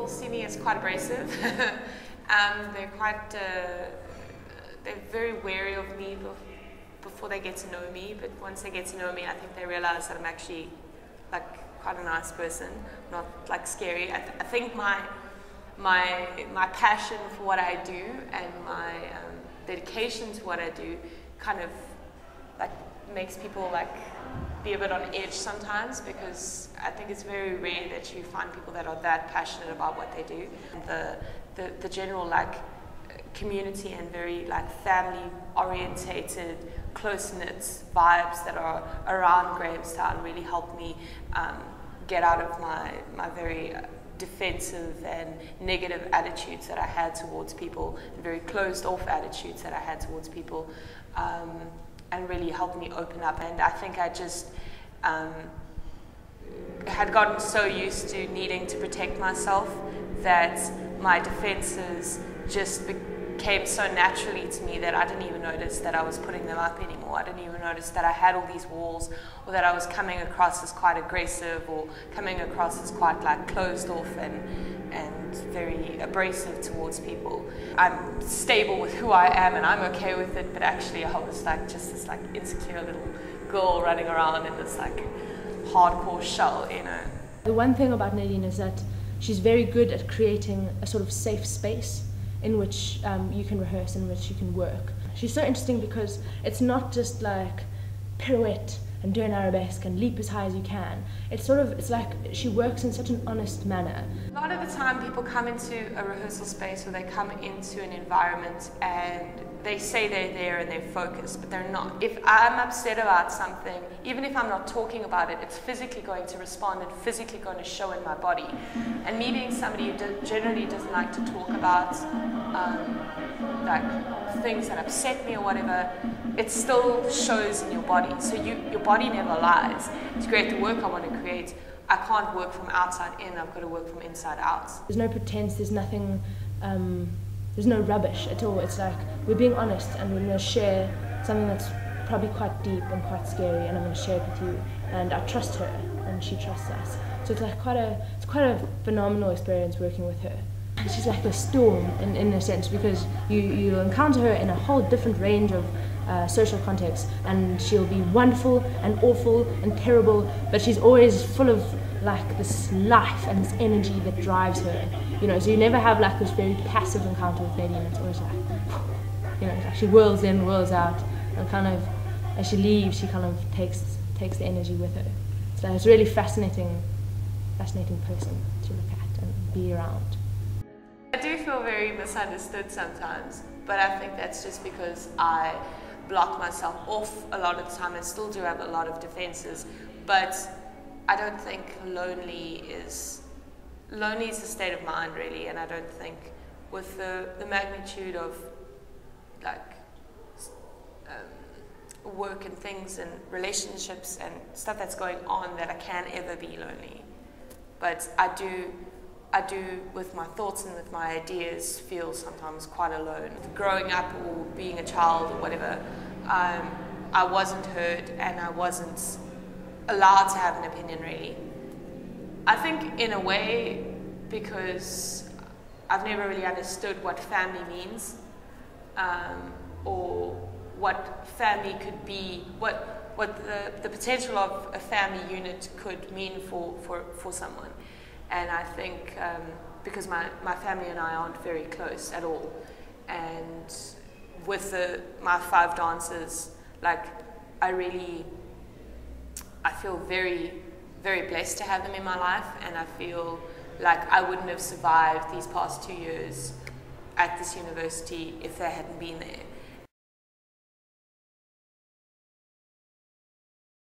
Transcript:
people see me as quite abrasive. They're very wary of me before they get to know me, but once they get to know me, I think they realize that I'm actually like quite a nice person, not like scary. I think my passion for what I do and my dedication to what I do kind of like makes people like be a bit on edge sometimes, because I think it's very rare that you find people that are that passionate about what they do. The general like community and very like family orientated, close-knit vibes that are around Grahamstown really helped me get out of my very defensive and negative attitudes that I had towards people, and very closed-off attitudes that I had towards people, and really helped me open up. And I think I just had gotten so used to needing to protect myself that my defenses just came so naturally to me that I didn't even notice that I was putting them up anymore. I didn't even notice that I had all these walls, or that I was coming across as quite aggressive, or coming across as quite like closed off and very abrasive towards people. I'm stable with who I am and I'm okay with it, but actually I was like just this like insecure little girl running around in this like hardcore shell, you know. The one thing about Nadine is that she's very good at creating a sort of safe space in which you can rehearse, in which you can work. She's so interesting because it's not just like pirouette and do an arabesque and leap as high as you can. It's like she works in such an honest manner. A lot of the time people come into a rehearsal space, or they come into an environment and they say they're there and they're focused, but they're not. If I'm upset about something, even if I'm not talking about it, it's physically going to respond and physically going to show in my body. And me being somebody who generally doesn't like to talk about like things that upset me or whatever, it still shows in your body. So your body never lies. To create the work I want to create, I can't work from outside in, I've got to work from inside out. There's no pretense, there's nothing, there's no rubbish at all. It's like we're being honest and we're going to share something that's probably quite deep and quite scary, and I'm going to share it with you. And I trust her and she trusts us. So it's like quite a phenomenal experience working with her. And she's like a storm in a sense, because you encounter her in a whole different range of social contexts, and she'll be wonderful and awful and terrible, but she's always full of like this life and this energy that drives her, you know. So you never have like this very passive encounter with Nadine. It's always like, you know, she whirls in, whirls out, and kind of as she leaves, she kind of takes the energy with her. So it's a really fascinating person to look at and be around. I do feel very misunderstood sometimes, but I think that's just because I block myself off a lot of the time. I still do have a lot of defenses, but I don't think lonely is a state of mind really, and I don't think with the magnitude of like work and things and relationships and stuff that's going on that I can ever be lonely. But I do with my thoughts and with my ideas feel sometimes quite alone. Growing up or being a child or whatever, I wasn't heard and I wasn't allowed to have an opinion really. I think in a way because I've never really understood what family means, or what family could be, what the potential of a family unit could mean for someone. And I think because my family and I aren't very close at all, and with my 5 dancers, like I feel very, very blessed to have them in my life, and I feel like I wouldn't have survived these past 2 years at this university if they hadn't been there.